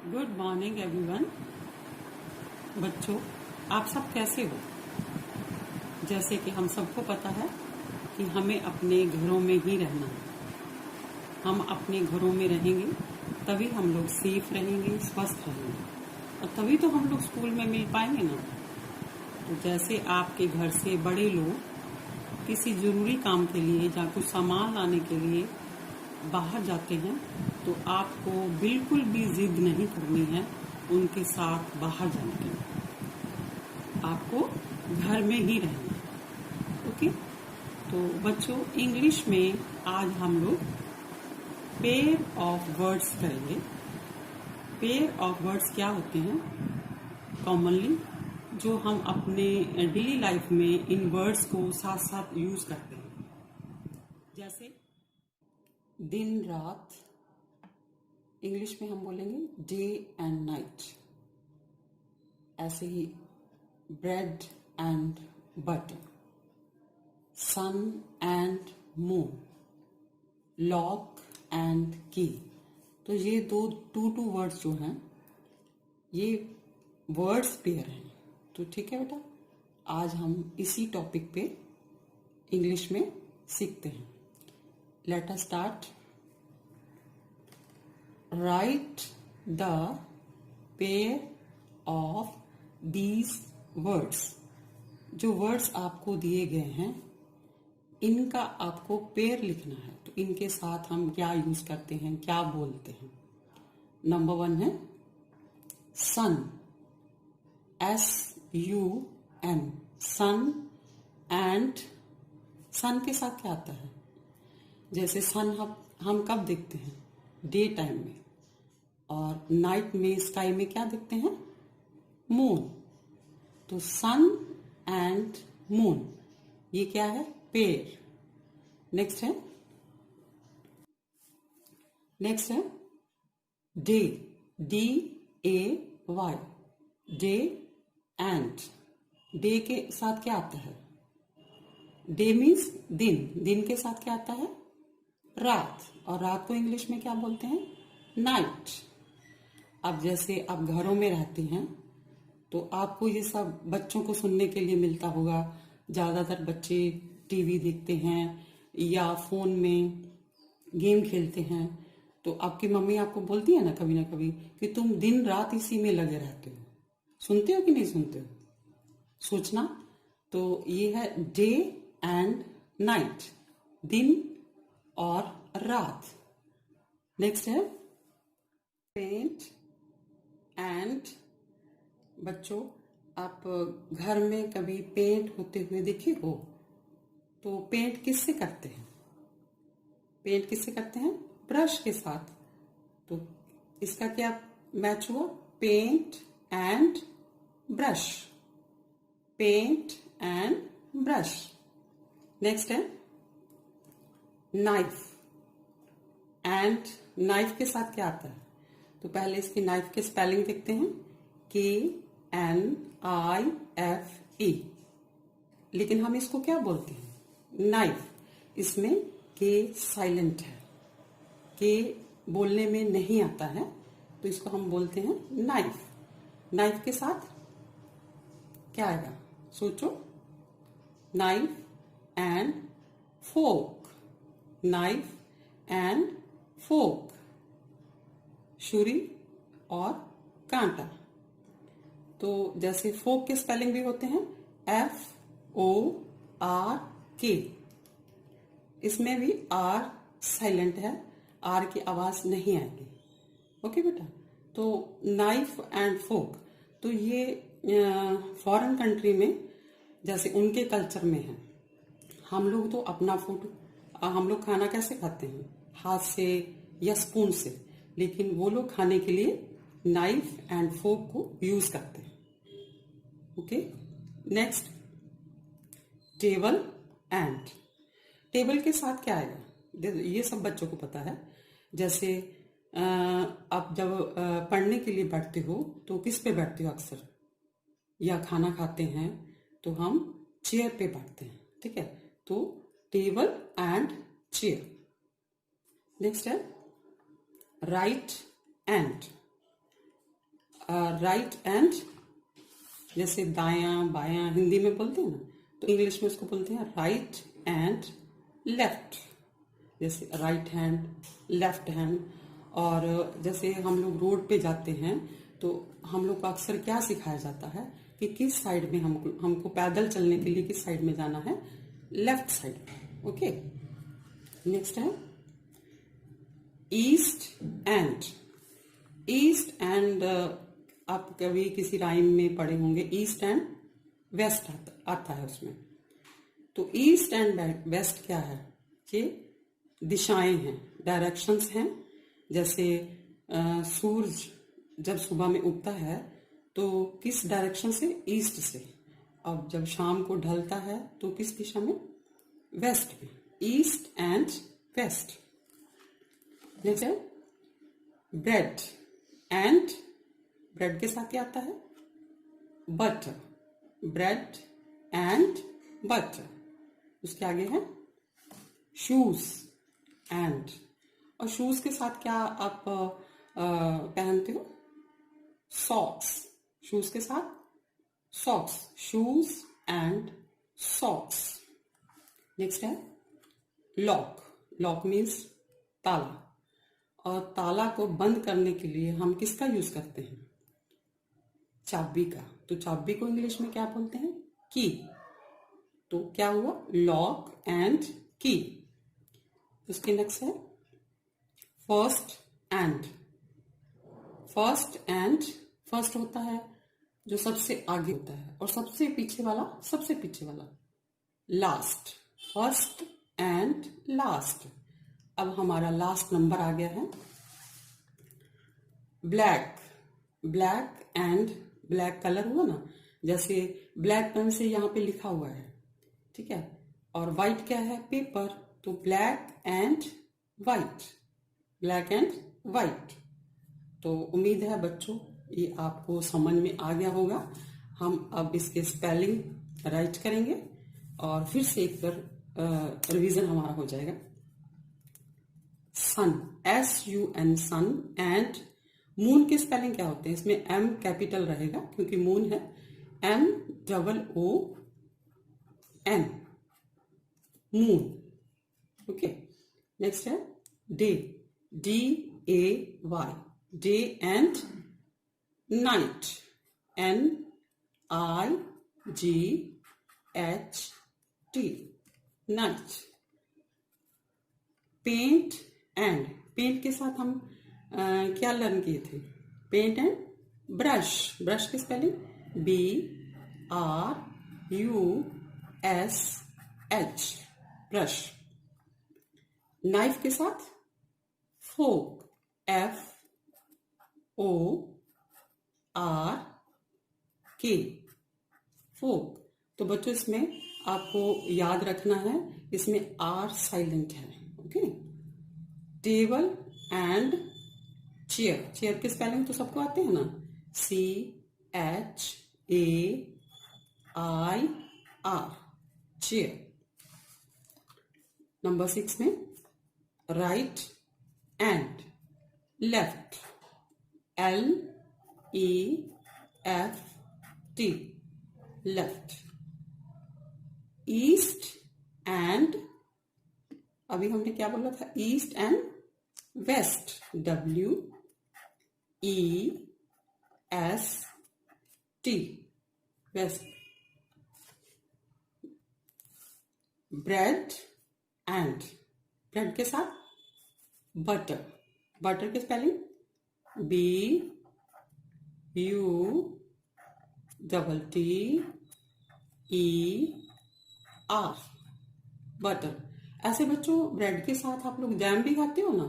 Good morning everyone. बच्चों, आप सब कैसे हो? जैसे कि हम सबको पता है कि हमें अपने घरों में ही रहना है। हम अपने घरों में रहेंगे तभी हम लोग सेफ रहेंगे, स्वस्थ रहेंगे, और तभी तो हम लोग स्कूल में मिल पाएंगे ना। तो जैसे आपके घर से बड़े लोग किसी जरूरी काम के लिए या कुछ सामान लाने के लिए बाहर जाते हैं, तो आपको बिल्कुल भी जिद नहीं करनी है उनके साथ बाहर जाने के लिए। आपको घर में ही रहना है। ओके। तो बच्चों, इंग्लिश में आज हम लोग पेयर ऑफ वर्ड्स करेंगे। पेयर ऑफ वर्ड्स क्या होते हैं? कॉमनली जो हम अपने डेली लाइफ में इन वर्ड्स को साथ साथ यूज करते हैं, जैसे दिन रात, इंग्लिश में हम बोलेंगे डे एंड नाइट। ऐसे ही bread and butter, sun and moon, lock and key. तो ये टू वर्ड्स जो हैं, ये वर्ड्स पेयर हैं। तो ठीक है बेटा, आज हम इसी टॉपिक पे इंग्लिश में सीखते हैं। Let us start. Right the pair of these words. जो वर्ड्स आपको दिए गए हैं, इनका आपको पेयर लिखना है। तो इनके साथ हम क्या यूज करते हैं, क्या बोलते हैं? नंबर 1 है सन, SUN, सन। एंड सन के साथ क्या आता है? जैसे सन हम कब देखते हैं? डे टाइम में। और नाइट में स्काई में क्या देखते हैं? मून। तो सन एंड मून, ये क्या है? पेयर। नेक्स्ट है day, DAY, day and. Day के साथ क्या आता है? डे मीन्स दिन, दिन के साथ क्या आता है? रात। और रात को इंग्लिश में क्या बोलते हैं? नाइट। अब जैसे आप घरों में रहते हैं तो आपको ये सब बच्चों को सुनने के लिए मिलता होगा। ज्यादातर बच्चे टीवी देखते हैं या फोन में गेम खेलते हैं। तो आपकी मम्मी आपको बोलती है ना कभी कि तुम दिन रात इसी में लगे रहते हो। सुनते हो कि नहीं सुनते हो? सोचना। तो ये है डे एंड नाइट, दिन और रात। नेक्स्ट है पेंट एंड। बच्चों, आप घर में कभी पेंट होते हुए देखे हो? तो पेंट किससे करते हैं? पेंट किससे करते हैं? ब्रश के साथ। तो इसका क्या मैच हुआ? Paint and brush, paint and brush. Next है नाइफ एंड। नाइफ के साथ क्या आता है? तो पहले इसकी नाइफ के स्पेलिंग देखते हैं, KNIFE। लेकिन हम इसको क्या बोलते हैं? नाइफ। इसमें के साइलेंट है, के बोलने में नहीं आता है, तो इसको हम बोलते हैं नाइफ। नाइफ के साथ क्या आएगा? सोचो। Knife and fork, knife and fork, छुरी और कांटा। तो जैसे फोक के स्पेलिंग भी होते हैं FORK। इसमें भी आर साइलेंट है, आर की आवाज नहीं आएगी। ओके बेटा। तो नाइफ एंड फोक, तो ये फॉरेन कंट्री में जैसे उनके कल्चर में है। हम लोग तो अपना फूड, हम लोग खाना कैसे खाते हैं? हाथ से या स्पून से। लेकिन वो लोग खाने के लिए नाइफ एंड फोक को यूज करते हैं। Okay. Next table and. Table के साथ क्या आएगा? ये सब बच्चों को पता है। जैसे आप जब पढ़ने के लिए बैठते हो तो किस पे बैठते हो अक्सर? या खाना खाते हैं तो हम चेयर पे बैठते हैं। ठीक है। तो टेबल एंड चेयर। नेक्स्ट है राइट एंड। राइट एंड, जैसे दायां बायां हिंदी में बोलते हैं ना, तो इंग्लिश में उसको बोलते हैं राइट एंड लेफ्ट। जैसे राइट हैंड, लेफ्ट हैंड। और जैसे हम लोग रोड पे जाते हैं तो हम लोग को अक्सर क्या सिखाया जाता है कि किस साइड में हमको पैदल चलने के लिए किस साइड में जाना है, लेफ्ट साइड। ओके, नेक्स्ट है ईस्ट एंड। ईस्ट एंड आप कभी किसी राइम में पढ़े होंगे, ईस्ट एंड वेस्ट आता है उसमें। तो ईस्ट एंड वेस्ट क्या है, ये दिशाएं हैं, डायरेक्शंस हैं। जैसे सूरज जब सुबह में उगता है तो किस डायरेक्शन से, ईस्ट से। अब जब शाम को ढलता है तो किस दिशा में, वेस्ट में। East and west. नेक्स्ट है ब्रेड एंड, ब्रेड के साथ क्या आता है, बटर। Bread and butter. उसके आगे है शूज एंड, और शूज के साथ क्या आप पहनते हो, सॉक्स। शूज के साथ socks, shoes and socks. Next है लॉक। लॉक मीन्स ताला, और ताला को बंद करने के लिए हम किसका यूज करते हैं, चाबी का। तो चाबी को इंग्लिश में क्या बोलते हैं, की। तो क्या हुआ, लॉक एंड की। उसके नेक्स्ट है first and. First and, first होता है जो सबसे आगे होता है, और सबसे पीछे वाला सबसे पीछे वाला, लास्ट। First and last. अब हमारा लास्ट नंबर आ गया है black. Black and, black colour हुआ ना, जैसे ब्लैक पेन से यहाँ पे लिखा हुआ है, ठीक है। और व्हाइट क्या है, पेपर। तो black and white, black and white. तो उम्मीद है बच्चों ये आपको समझ में आ गया होगा। हम अब इसके स्पेलिंग राइट करेंगे और फिर से एक बार रिवीजन हमारा हो जाएगा। सन, SUN, सन। एंड मून के स्पेलिंग क्या होते हैं, इसमें M कैपिटल रहेगा क्योंकि मून है, MOON, मून। ओके, नेक्स्ट है day, DAY, day and night, NIGHT, night. Paint and, paint के साथ हम क्या लर्न किए थे, पेंट एंड ब्रश। ब्रश की स्पेलिंग BRUSH, ब्रश। नाइफ के साथ फोक, FORK, फोक। तो बच्चों इसमें आपको याद रखना है, इसमें R साइलेंट है। Okay, table and chair. Chair के स्पेलिंग तो सबको आते हैं ना, CHAIR, चेयर। नंबर 6 में right and left, LEFT, left. East and, अभी हमने क्या बोला था, east and west, WEST, west. Bread and, bread के साथ बटर। बटर की स्पेलिंग BUTTER, बटर। ऐसे बच्चों ब्रेड के साथ आप लोग जैम भी खाते हो ना,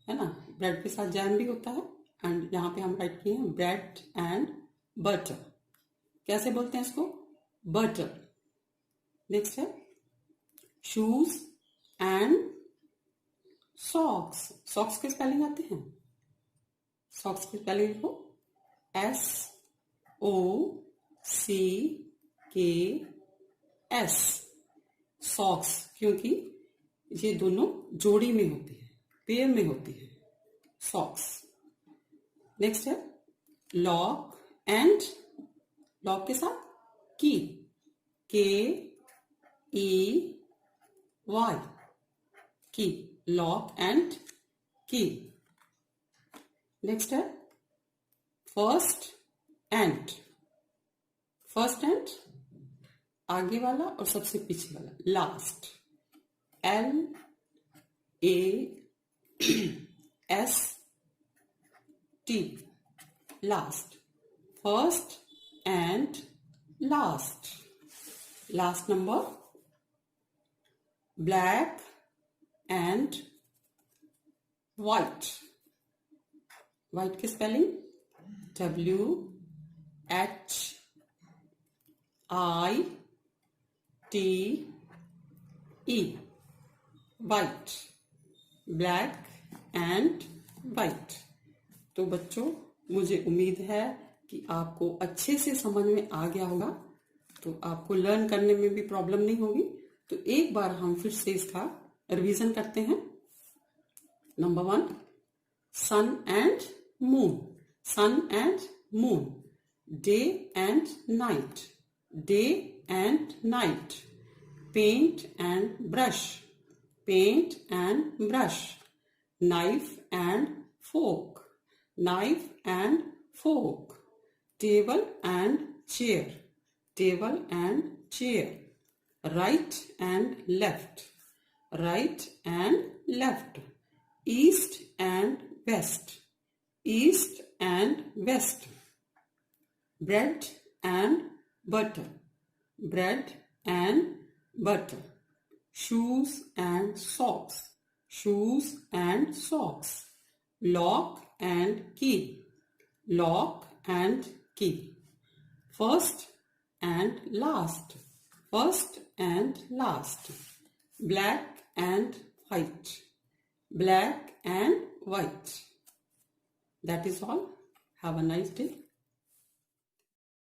है ना, ब्रेड के साथ जैम भी होता है। एंड यहाँ पे हम राइट किए हैं ब्रेड एंड बटर। कैसे बोलते हैं इसको, बटर। नेक्स्ट है शूज एंड सॉक्स। सॉक्स के स्पेलिंग आते हैं, सॉक्स की स्पेलिंग लिखो SOCKS, सॉक्स, क्योंकि ये दोनों जोड़ी में होती है, पेयर में होती है, सॉक्स। नेक्स्ट है लॉक एंड, लॉक के साथ key, KEY, key, lock and key. Next है फर्स्ट एंड, फर्स्ट एंड आगे वाला और सबसे पीछे वाला, last, LAST, last, first and last. Last number black and white, white की spelling WHITE, white, black and white. तो बच्चों मुझे उम्मीद है कि आपको अच्छे से समझ में आ गया होगा, तो आपको लर्न करने में भी प्रॉब्लम नहीं होगी। तो एक बार हम फिर से इसका रिवीजन करते हैं। Number 1, sun and moon, sun and moon, day and night, day and night, paint and brush, paint and brush, knife and fork, knife and fork, table and chair, table and chair, right and left, right and left, east and west, east and west, bread and butter, bread and butter, shoes and socks, shoes and socks, lock and key, lock and key, first and last, first and last, black and white, black and white. That is all. Have a nice day.